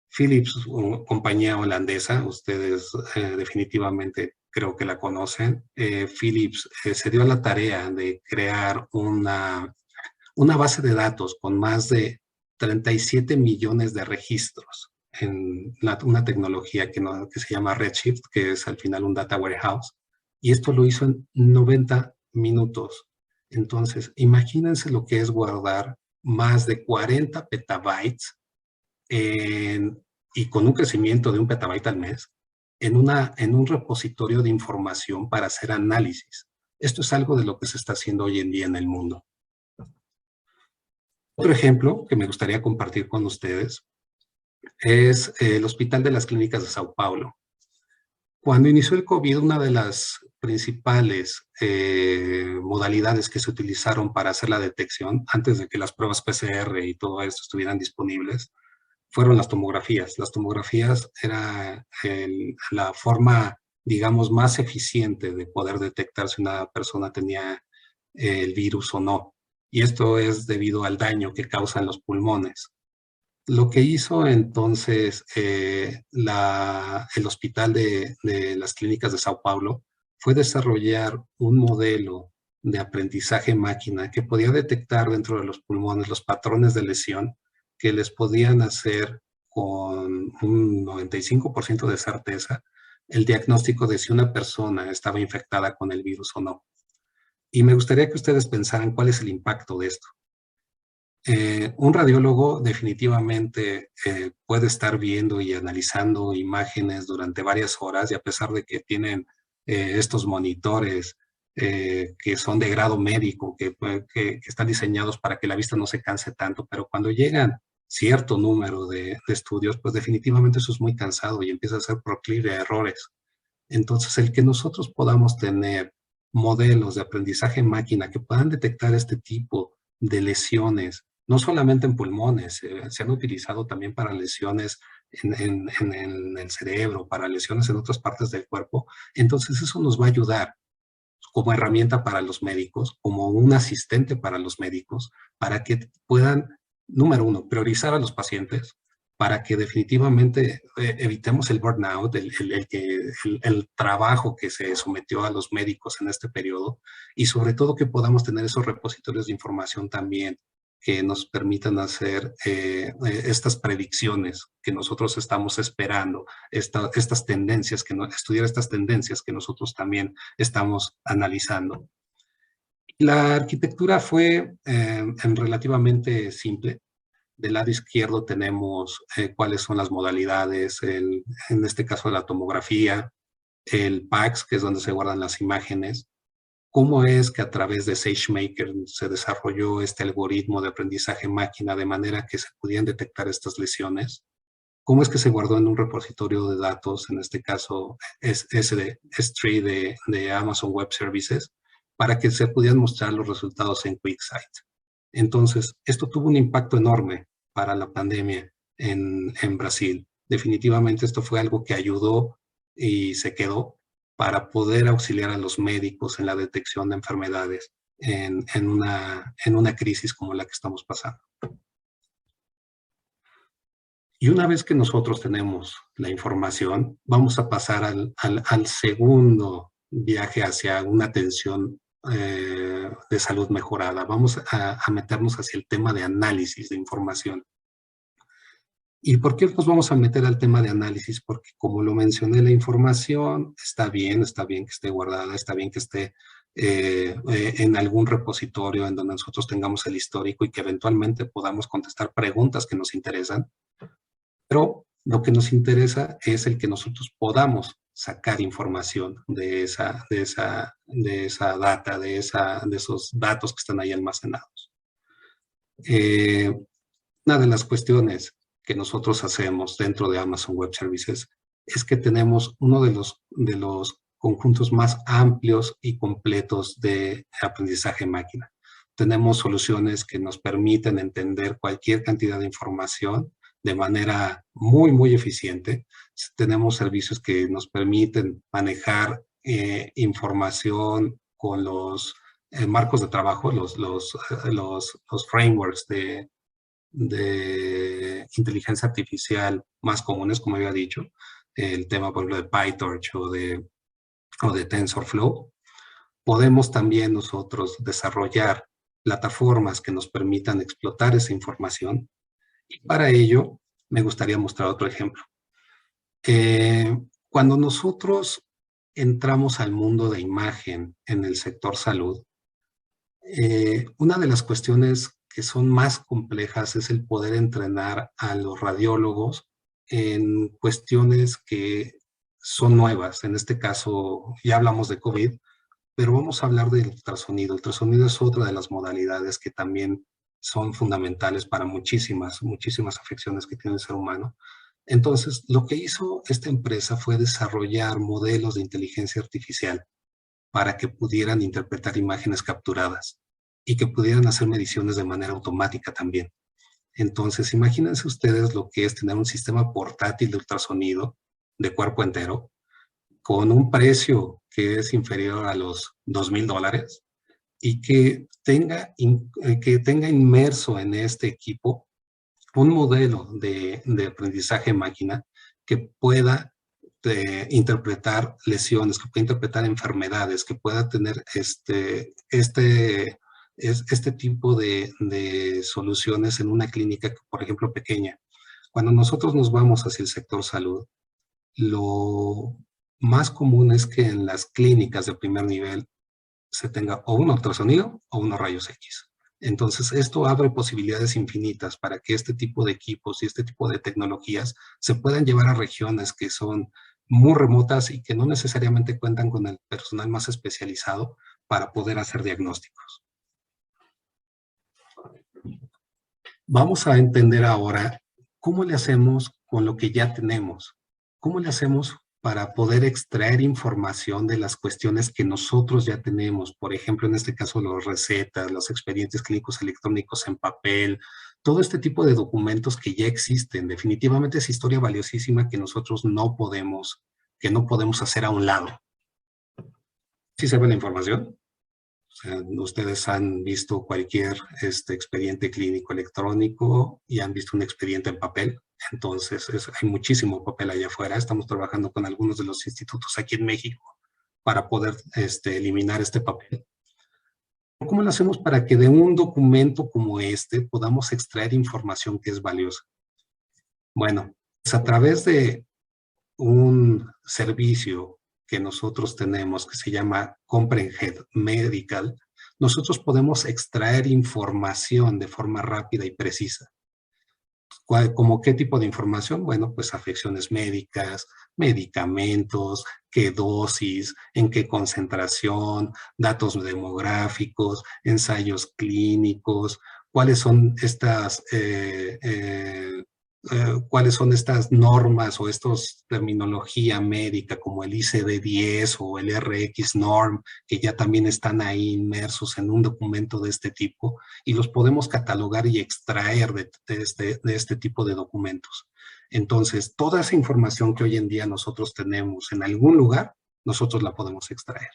Philips, una compañía holandesa, ustedes definitivamente creo que la conocen. Philips se dio a la tarea de crear una base de datos con más de 37 millones de registros en una tecnología que se llama Redshift, que es al final un data warehouse, y esto lo hizo en 90 minutos. Entonces, imagínense lo que es guardar más de 40 petabytes y con un crecimiento de 1 petabyte al mes en un repositorio de información para hacer análisis. Esto es algo de lo que se está haciendo hoy en día en el mundo. Otro ejemplo que me gustaría compartir con ustedes es el Hospital de las Clínicas de Sao Paulo. Cuando inició el COVID, una de las principales modalidades que se utilizaron para hacer la detección, antes de que las pruebas PCR y todo esto estuvieran disponibles, fueron las tomografías. Las tomografías era la forma, digamos, más eficiente de poder detectar si una persona tenía el virus o no. Y esto es debido al daño que causan los pulmones. Lo que hizo entonces el Hospital de las Clínicas de Sao Paulo fue desarrollar un modelo de aprendizaje máquina que podía detectar dentro de los pulmones los patrones de lesión que les podían hacer con un 95% de certeza el diagnóstico de si una persona estaba infectada con el virus o no. Y me gustaría que ustedes pensaran cuál es el impacto de esto. Un radiólogo definitivamente puede estar viendo y analizando imágenes durante varias horas, y a pesar de que tienen estos monitores que son de grado médico, que están diseñados para que la vista no se canse tanto, pero cuando llegan cierto número de estudios, pues definitivamente eso es muy cansado y empieza a ser proclive a errores. Entonces, el que nosotros podamos tener modelos de aprendizaje máquina que puedan detectar este tipo de lesiones, no solamente en pulmones, se han utilizado también para lesiones en el cerebro, para lesiones en otras partes del cuerpo. Entonces eso nos va a ayudar como herramienta para los médicos, como un asistente para los médicos, para que puedan, número uno, priorizar a los pacientes, para que definitivamente evitemos el burnout, el trabajo que se sometió a los médicos en este periodo, y sobre todo que podamos tener esos repositorios de información también que nos permitan hacer estas predicciones que nosotros estamos esperando, estas tendencias, estudiar estas tendencias que nosotros también estamos analizando. La arquitectura fue relativamente simple. Del lado izquierdo tenemos cuáles son las modalidades, en este caso la tomografía, el PACS, que es donde se guardan las imágenes, cómo es que a través de SageMaker se desarrolló este algoritmo de aprendizaje máquina de manera que se pudieran detectar estas lesiones, cómo es que se guardó en un repositorio de datos, en este caso S3 de Amazon Web Services, para que se pudieran mostrar los resultados en QuickSight. Entonces, esto tuvo un impacto enorme para la pandemia en Brasil. Definitivamente esto fue algo que ayudó y se quedó para poder auxiliar a los médicos en la detección de enfermedades en una crisis como la que estamos pasando. Y una vez que nosotros tenemos la información, vamos a pasar al segundo viaje hacia una atención de salud mejorada. Vamos a meternos hacia el tema de análisis de información. ¿Y por qué nos vamos a meter al tema de análisis? Porque como lo mencioné, la información está bien que esté guardada, está bien que esté en algún repositorio en donde nosotros tengamos el histórico y que eventualmente podamos contestar preguntas que nos interesan. Pero lo que nos interesa es el que nosotros podamos sacar información de esa data, de esos datos que están ahí almacenados. Una de las cuestiones que nosotros hacemos dentro de Amazon Web Services es que tenemos uno de los conjuntos más amplios y completos de aprendizaje máquina. Tenemos soluciones que nos permiten entender cualquier cantidad de información de manera muy, muy eficiente. Tenemos servicios que nos permiten manejar información con los marcos de trabajo, los frameworks de inteligencia artificial más comunes, como había dicho, el tema, por ejemplo, de PyTorch o de TensorFlow. Podemos también nosotros desarrollar plataformas que nos permitan explotar esa información Y para ello, me gustaría mostrar otro ejemplo. Cuando nosotros entramos al mundo de imagen en el sector salud, una de las cuestiones que son más complejas es el poder entrenar a los radiólogos en cuestiones que son nuevas. En este caso, ya hablamos de COVID, pero vamos a hablar del ultrasonido. El ultrasonido es otra de las modalidades que también son fundamentales para muchísimas afecciones que tiene el ser humano. Entonces, lo que hizo esta empresa fue desarrollar modelos de inteligencia artificial para que pudieran interpretar imágenes capturadas y que pudieran hacer mediciones de manera automática también. Entonces, imagínense ustedes lo que es tener un sistema portátil de ultrasonido de cuerpo entero con un precio que es inferior a los $2,000 y que tenga inmerso en este equipo un modelo de aprendizaje máquina que pueda interpretar lesiones, que pueda interpretar enfermedades, que pueda tener este tipo de soluciones en una clínica, por ejemplo, pequeña. Cuando nosotros nos vamos hacia el sector salud, lo más común es que en las clínicas de primer nivel se tenga o un ultrasonido o unos rayos X. Entonces, esto abre posibilidades infinitas para que este tipo de equipos y este tipo de tecnologías se puedan llevar a regiones que son muy remotas y que no necesariamente cuentan con el personal más especializado para poder hacer diagnósticos. Vamos a entender ahora cómo le hacemos con lo que ya tenemos. ¿Cómo le hacemos para poder extraer información de las cuestiones que nosotros ya tenemos? Por ejemplo, en este caso, las recetas, los expedientes clínicos electrónicos en papel, todo este tipo de documentos que ya existen. Definitivamente es historia valiosísima que nosotros no podemos hacer a un lado. ¿Sí se ve la información? O sea, ustedes han visto cualquier expediente clínico electrónico y han visto un expediente en papel. Entonces, hay muchísimo papel allá afuera. Estamos trabajando con algunos de los institutos aquí en México para poder eliminar este papel. ¿Cómo lo hacemos para que de un documento como este podamos extraer información que es valiosa? Bueno, pues a través de un servicio que nosotros tenemos que se llama Comprehensive Medical, nosotros podemos extraer información de forma rápida y precisa. ¿Cómo qué tipo de información? Bueno, pues afecciones médicas, medicamentos, qué dosis, en qué concentración, datos demográficos, ensayos clínicos, cuáles son estas normas o estas terminología médica como el ICD-10 o el RX-Norm, que ya también están ahí inmersos en un documento de este tipo, y los podemos catalogar y extraer de este tipo de documentos. Entonces, toda esa información que hoy en día nosotros tenemos en algún lugar, nosotros la podemos extraer.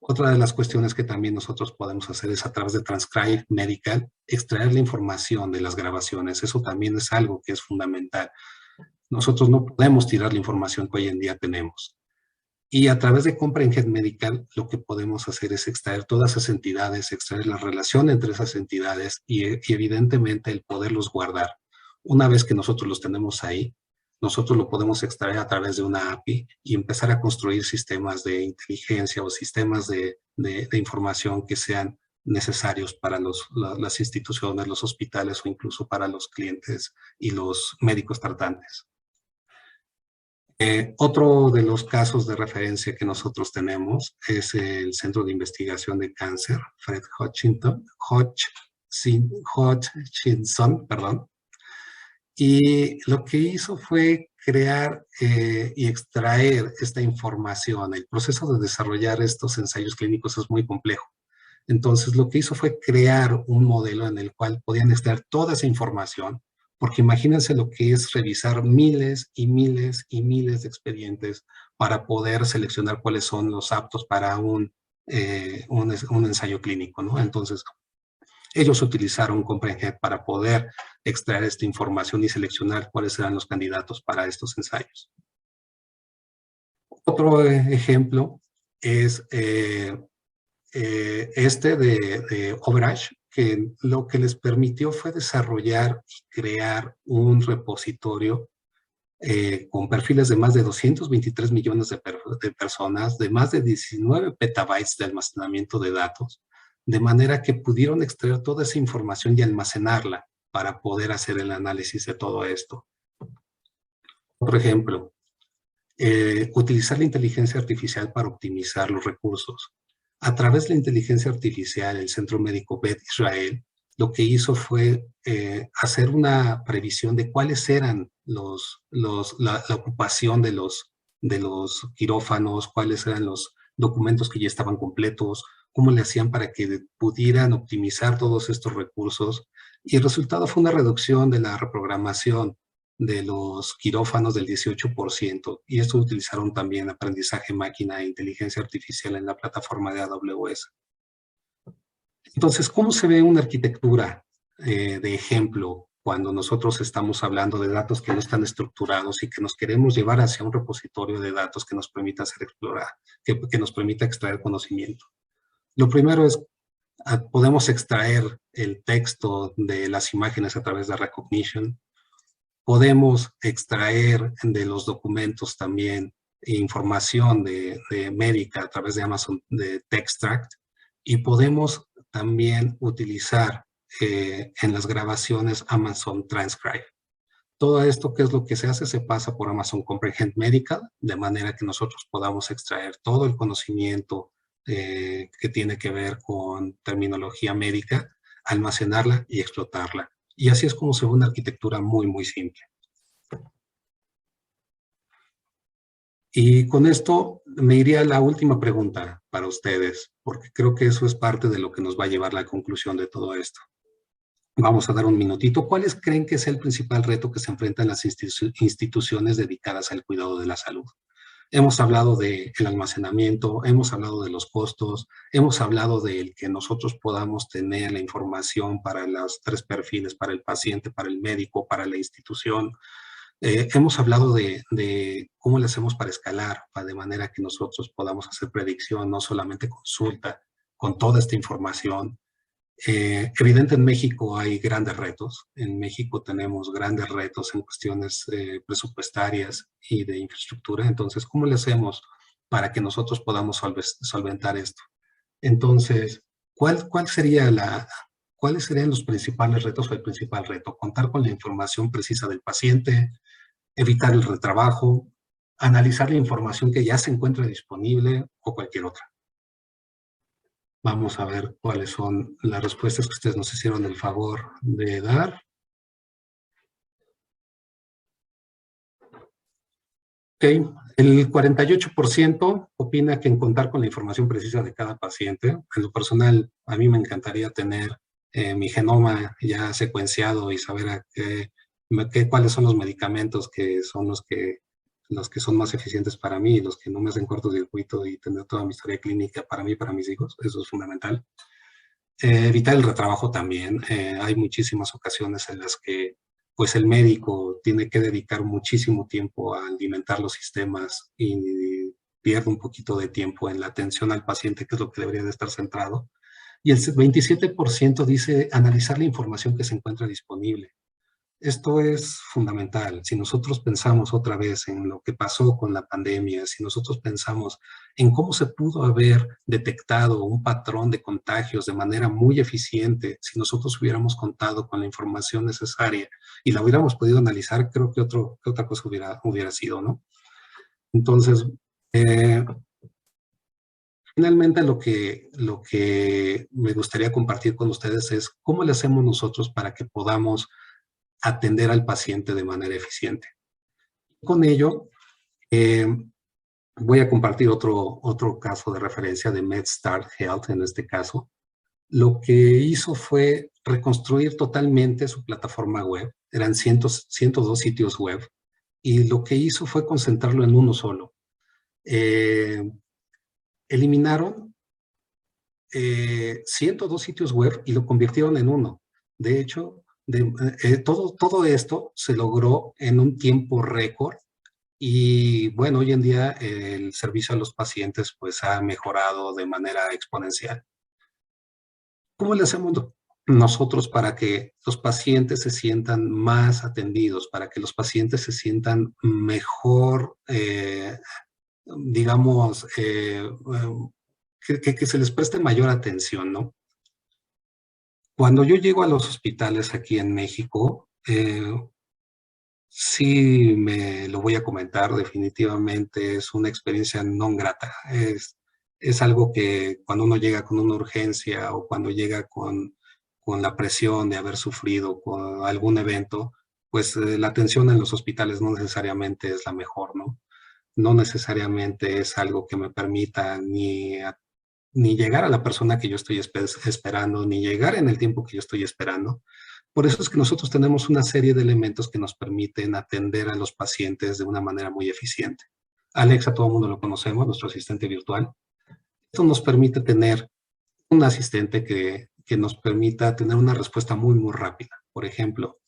Otra de las cuestiones que también nosotros podemos hacer es a través de Transcribe Medical, extraer la información de las grabaciones. Eso también es algo que es fundamental. Nosotros no podemos tirar la información que hoy en día tenemos. Y a través de Comprehensive Medical, lo que podemos hacer es extraer todas esas entidades, extraer la relación entre esas entidades y evidentemente el poderlos guardar. Una vez que nosotros los tenemos ahí, nosotros lo podemos extraer a través de una API y empezar a construir sistemas de inteligencia o sistemas de información que sean necesarios para las instituciones, los hospitales o incluso para los clientes y los médicos tratantes. Otro de los casos de referencia que nosotros tenemos es el Centro de Investigación de Cáncer, Fred Hutchinson, perdón. Y lo que hizo fue crear y extraer esta información. El proceso de desarrollar estos ensayos clínicos es muy complejo. Entonces, lo que hizo fue crear un modelo en el cual podían extraer toda esa información, porque imagínense lo que es revisar miles y miles y miles de expedientes para poder seleccionar cuáles son los aptos para un ensayo clínico, ¿no? Entonces, ellos utilizaron Comprehensive para poder extraer esta información y seleccionar cuáles eran los candidatos para estos ensayos. Otro ejemplo es de Overage, que lo que les permitió fue desarrollar y crear un repositorio con perfiles de más de 223 millones de personas, de más de 19 petabytes de almacenamiento de datos, de manera que pudieron extraer toda esa información y almacenarla para poder hacer el análisis de todo esto. Por ejemplo, utilizar la inteligencia artificial para optimizar los recursos. A través de la inteligencia artificial, el Centro Médico Beth Israel lo que hizo fue hacer una previsión de cuáles eran la ocupación de los quirófanos, cuáles eran los documentos que ya estaban completos, cómo le hacían para que pudieran optimizar todos estos recursos. Y el resultado fue una reducción de la reprogramación de los quirófanos del 18%. Y esto utilizaron también aprendizaje máquina e inteligencia artificial en la plataforma de AWS. Entonces, ¿cómo se ve una arquitectura de ejemplo cuando nosotros estamos hablando de datos que no están estructurados y que nos queremos llevar hacia un repositorio de datos que nos permita hacer explorar, que nos permita extraer conocimiento? Lo primero es, podemos extraer el texto de las imágenes a través de Recognition. Podemos extraer de los documentos también información de médica a través de Amazon de Textract, y podemos también utilizar en las grabaciones Amazon Transcribe. Todo esto, ¿qué es lo que se hace? Se pasa por Amazon Comprehend Medical, de manera que nosotros podamos extraer todo el conocimiento que tiene que ver con terminología médica, almacenarla y explotarla. Y así es como se ve una arquitectura muy, muy simple. Y con esto me iría a la última pregunta para ustedes, porque creo que eso es parte de lo que nos va a llevar a la conclusión de todo esto. Vamos a dar un minutito. ¿Cuáles creen que es el principal reto que se enfrentan las instituciones dedicadas al cuidado de la salud? Hemos hablado del almacenamiento, hemos hablado de los costos, hemos hablado del que nosotros podamos tener la información para los 3 perfiles, para el paciente, para el médico, para la institución. Hemos hablado de cómo le hacemos para escalar, de manera que nosotros podamos hacer predicción, no solamente consulta, con toda esta información. Evidente, en México hay grandes retos. En México tenemos grandes retos en cuestiones presupuestarias y de infraestructura. Entonces, ¿cómo le hacemos para que nosotros podamos solventar esto? Entonces, ¿cuáles serían los principales retos o el principal reto? Contar con la información precisa del paciente, evitar el retrabajo, analizar la información que ya se encuentra disponible o cualquier otra. Vamos a ver cuáles son las respuestas que ustedes nos hicieron el favor de dar. Ok, el 48% opina que en contar con la información precisa de cada paciente. En lo personal, a mí me encantaría tener mi genoma ya secuenciado y saber cuáles son los medicamentos que son los que son más eficientes para mí, los que no me hacen cortocircuito, y tener toda mi historia clínica para mí y para mis hijos. Eso es fundamental. Evitar el retrabajo también. Hay muchísimas ocasiones en las que pues el médico tiene que dedicar muchísimo tiempo a alimentar los sistemas y pierde un poquito de tiempo en la atención al paciente, que es lo que debería de estar centrado. Y el 27% dice analizar la información que se encuentra disponible. Esto es fundamental. Si nosotros pensamos otra vez en lo que pasó con la pandemia, si nosotros pensamos en cómo se pudo haber detectado un patrón de contagios de manera muy eficiente, si nosotros hubiéramos contado con la información necesaria y la hubiéramos podido analizar, creo que otra cosa hubiera sido, ¿no? Entonces, finalmente lo que me gustaría compartir con ustedes es cómo le hacemos nosotros para que podamos atender al paciente de manera eficiente. Con ello, voy a compartir otro caso de referencia de MedStart Health en este caso. Lo que hizo fue reconstruir totalmente su plataforma web. Eran 102 sitios web, y lo que hizo fue concentrarlo en uno solo. Eliminaron 102 sitios web y lo convirtieron en uno. De hecho, todo esto se logró en un tiempo récord, y bueno, hoy en día el servicio a los pacientes pues ha mejorado de manera exponencial. ¿Cómo le hacemos nosotros para que los pacientes se sientan más atendidos, para que los pacientes se sientan mejor, digamos, que se les preste mayor atención, ¿no? Cuando yo llego a los hospitales aquí en México, sí me lo voy a comentar, definitivamente es una experiencia no grata. Es algo que cuando uno llega con una urgencia o cuando llega con la presión de haber sufrido con algún evento, pues la atención en los hospitales no necesariamente es la mejor, ¿no? No necesariamente es algo que me permita ni llegar a la persona que yo estoy esperando, ni llegar en el tiempo que yo estoy esperando. Por eso es que nosotros tenemos una serie de elementos que nos permiten atender a los pacientes de una manera muy eficiente. Alexa, todo el mundo lo conocemos, nuestro asistente virtual. Esto nos permite tener un asistente que nos permita tener una respuesta muy, muy rápida. Por ejemplo,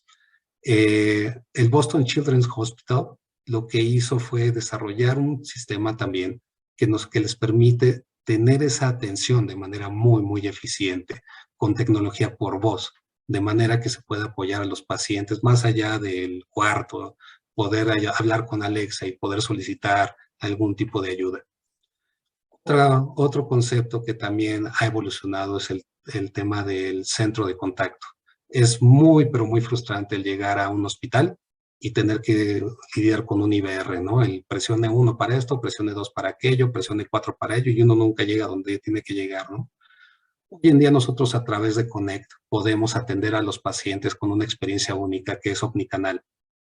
el Boston Children's Hospital lo que hizo fue desarrollar un sistema también que les permite tener esa atención de manera muy, muy eficiente, con tecnología por voz, de manera que se pueda apoyar a los pacientes más allá del cuarto, poder hablar con Alexa y poder solicitar algún tipo de ayuda. Otro concepto que también ha evolucionado es el tema del centro de contacto. Es muy, pero muy frustrante el llegar a un hospital y tener que lidiar con un IVR, ¿no? El presione 1 para esto, presione 2 para aquello, presione 4 para ello, y uno nunca llega donde tiene que llegar, ¿no? Hoy en día nosotros a través de Connect podemos atender a los pacientes con una experiencia única que es omnicanal.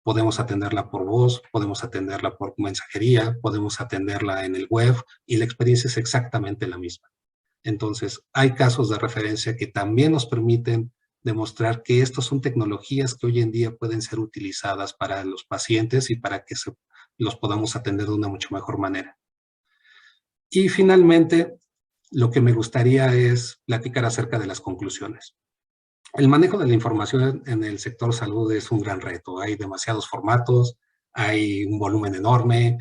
Podemos atenderla por voz, podemos atenderla por mensajería, podemos atenderla en el web y la experiencia es exactamente la misma. Entonces, hay casos de referencia que también nos permiten demostrar que estas son tecnologías que hoy en día pueden ser utilizadas para los pacientes y para que los podamos atender de una mucho mejor manera. Y finalmente, lo que me gustaría es platicar acerca de las conclusiones. El manejo de la información en el sector salud es un gran reto. Hay demasiados formatos, hay un volumen enorme,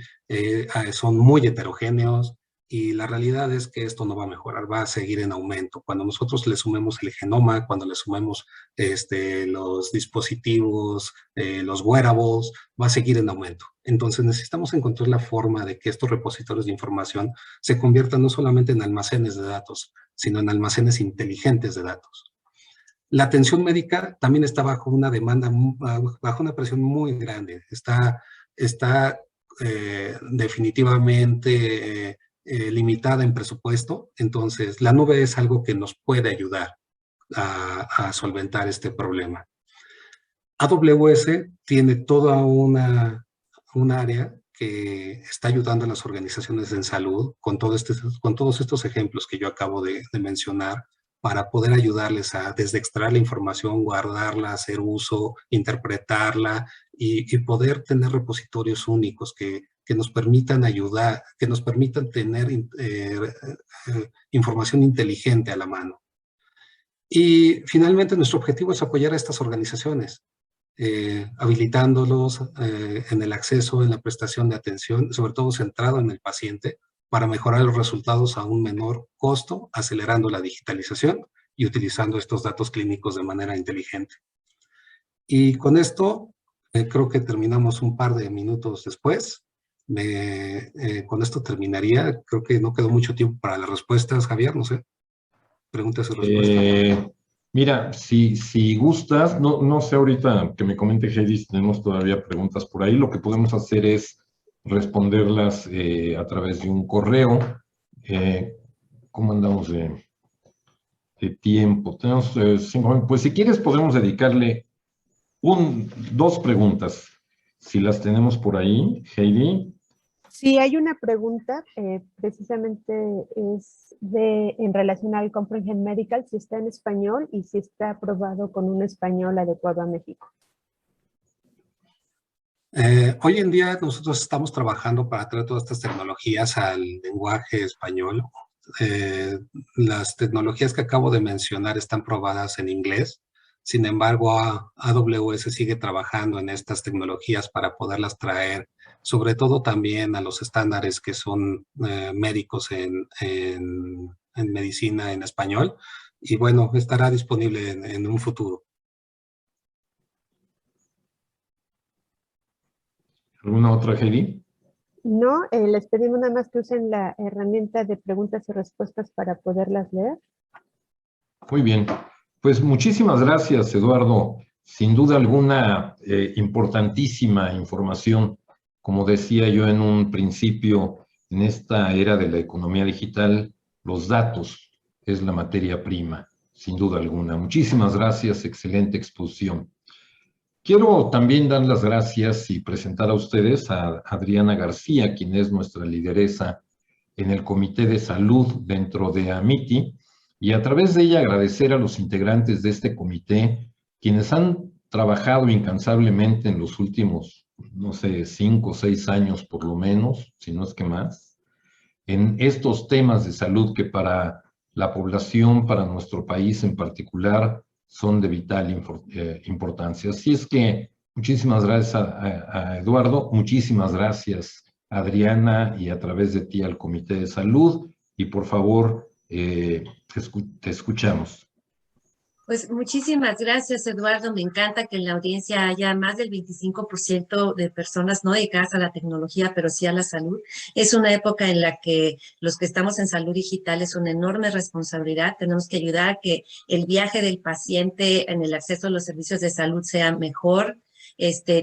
son muy heterogéneos y la realidad es que esto no va a mejorar, va a seguir en aumento. Cuando nosotros le sumemos el genoma, cuando le sumemos los dispositivos, los wearables, va a seguir en aumento. Entonces necesitamos encontrar la forma de que estos repositorios de información se conviertan no solamente en almacenes de datos, sino en almacenes inteligentes de datos. La atención médica también está bajo una demanda, bajo una presión muy grande. Está definitivamente limitada en presupuesto. Entonces, la nube es algo que nos puede ayudar a solventar este problema. AWS tiene toda un área que está ayudando a las organizaciones en salud con todos estos ejemplos que yo acabo de mencionar, para poder ayudarles a desde extraer la información, guardarla, hacer uso, interpretarla y poder tener repositorios únicos que nos permitan ayudar, que nos permitan tener información inteligente a la mano. Y finalmente nuestro objetivo es apoyar a estas organizaciones, habilitándolos en el acceso, en la prestación de atención, sobre todo centrado en el paciente, para mejorar los resultados a un menor costo, acelerando la digitalización y utilizando estos datos clínicos de manera inteligente. Y con esto, creo que terminamos un par de minutos después. Con esto terminaría. Creo que no quedó mucho tiempo para las respuestas, Javier, no sé. Preguntas y respuestas. Mira, si gustas, no sé ahorita que me comente Heidi si tenemos todavía preguntas por ahí. Lo que podemos hacer es responderlas a través de un correo. ¿Cómo andamos de tiempo? Tenemos 5 minutos. Pues si quieres podemos dedicarle 2 preguntas. Si las tenemos por ahí, Heidi. Sí, hay una pregunta, precisamente es en relación al Comprehend Medical, si está en español y si está aprobado con un español adecuado a México. Hoy en día nosotros estamos trabajando para traer todas estas tecnologías al lenguaje español. Las tecnologías que acabo de mencionar están probadas en inglés. Sin embargo, AWS sigue trabajando en estas tecnologías para poderlas traer, sobre todo también a los estándares que son médicos en medicina en español. y bueno, estará disponible en un futuro. ¿Alguna otra, Heidi? No, les pedimos nada más que usen la herramienta de preguntas y respuestas para poderlas leer. Muy bien. Pues muchísimas gracias, Eduardo. Sin duda alguna, importantísima información. Como decía yo en un principio, en esta era de la economía digital, los datos es la materia prima, sin duda alguna. Muchísimas gracias, excelente exposición. Quiero también dar las gracias y presentar a ustedes a Adriana García, quien es nuestra lideresa en el Comité de Salud dentro de AMITI, y a través de ella agradecer a los integrantes de este comité, quienes han trabajado incansablemente en los últimos, no sé, 5 o 6 años por lo menos, si no es que más, en estos temas de salud que para la población, para nuestro país en particular, son de vital importancia. Así es que muchísimas gracias a Eduardo, muchísimas gracias Adriana y a través de ti al Comité de Salud, y por favor, te escuchamos. Pues muchísimas gracias, Eduardo. Me encanta que en la audiencia haya más del 25% de personas no dedicadas a la tecnología, pero sí a la salud. Es una época en la que los que estamos en salud digital es una enorme responsabilidad. Tenemos que ayudar a que el viaje del paciente en el acceso a los servicios de salud sea mejor.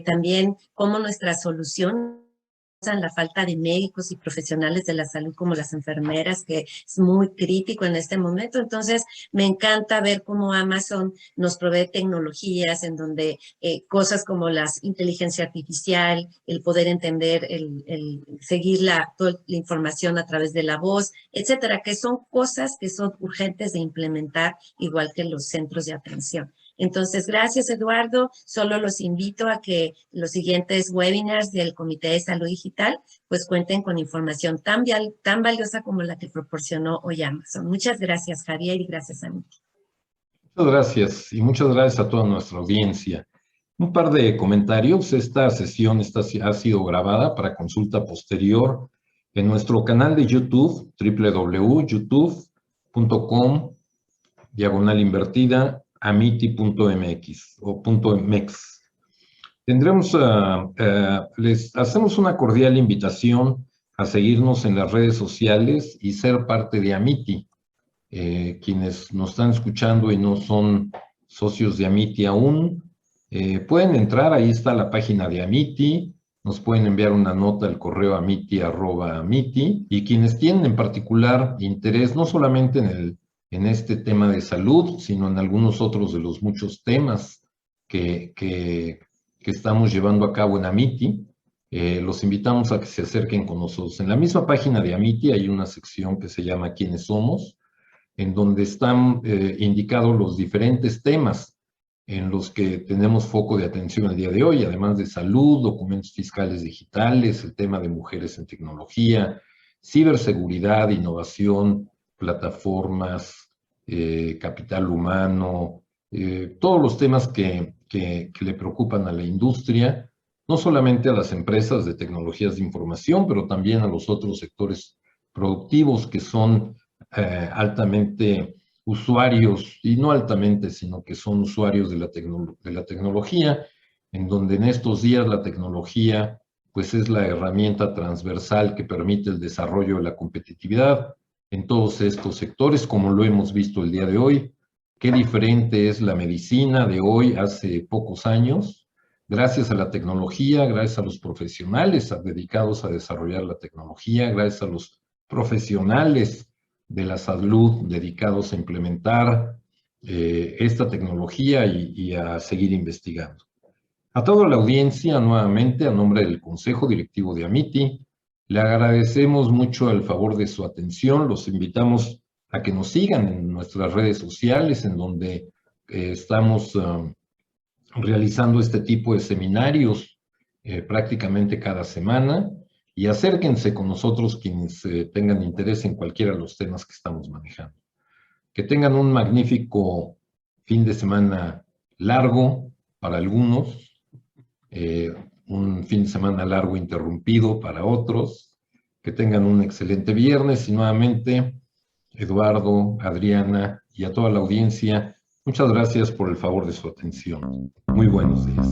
También cómo nuestra solución la falta de médicos y profesionales de la salud como las enfermeras, que es muy crítico en este momento. Entonces, me encanta ver cómo Amazon nos provee tecnologías en donde cosas como la inteligencia artificial, el poder entender, el seguir toda la información a través de la voz, etcétera, que son cosas que son urgentes de implementar, igual que los centros de atención. Entonces, gracias, Eduardo. Solo los invito a que los siguientes webinars del Comité de Salud Digital pues cuenten con información tan valiosa como la que proporcionó hoy Amazon. Muchas gracias, Javier, y gracias a mí. Muchas gracias, y muchas gracias a toda nuestra audiencia. Un par de comentarios. Esta sesión ha sido grabada para consulta posterior en nuestro canal de YouTube, www.youtube.com/invertida amiti.mx o .mex. Les hacemos una cordial invitación a seguirnos en las redes sociales y ser parte de Amiti. Quienes nos están escuchando y no son socios de Amiti aún, pueden entrar, ahí está la página de Amiti, nos pueden enviar una nota al correo amiti@amiti, y quienes tienen en particular interés no solamente en este tema de salud, sino en algunos otros de los muchos temas que estamos llevando a cabo en Amiti, los invitamos a que se acerquen con nosotros. En la misma página de Amiti hay una sección que se llama ¿Quiénes somos?, en donde están indicados los diferentes temas en los que tenemos foco de atención el día de hoy, además de salud, documentos fiscales digitales, el tema de mujeres en tecnología, ciberseguridad, innovación, plataformas, capital humano, todos los temas que le preocupan a la industria, no solamente a las empresas de tecnologías de información, pero también a los otros sectores productivos que son altamente usuarios, y no altamente, sino que son usuarios de la tecnología, en donde en estos días la tecnología pues es la herramienta transversal que permite el desarrollo de la competitividad en todos estos sectores, como lo hemos visto el día de hoy. Qué diferente es la medicina de hoy hace pocos años, gracias a la tecnología, gracias a los profesionales dedicados a desarrollar la tecnología, gracias a los profesionales de la salud dedicados a implementar esta tecnología y a seguir investigando. A toda la audiencia, nuevamente, a nombre del Consejo Directivo de Amiti, le agradecemos mucho el favor de su atención. Los invitamos a que nos sigan en nuestras redes sociales, en donde estamos realizando este tipo de seminarios prácticamente cada semana, y acérquense con nosotros quienes tengan interés en cualquiera de los temas que estamos manejando. Que tengan un magnífico fin de semana largo para algunos, un fin de semana largo interrumpido para otros, que tengan un excelente viernes, y nuevamente, Eduardo, Adriana, y a toda la audiencia, muchas gracias por el favor de su atención. Muy buenos días.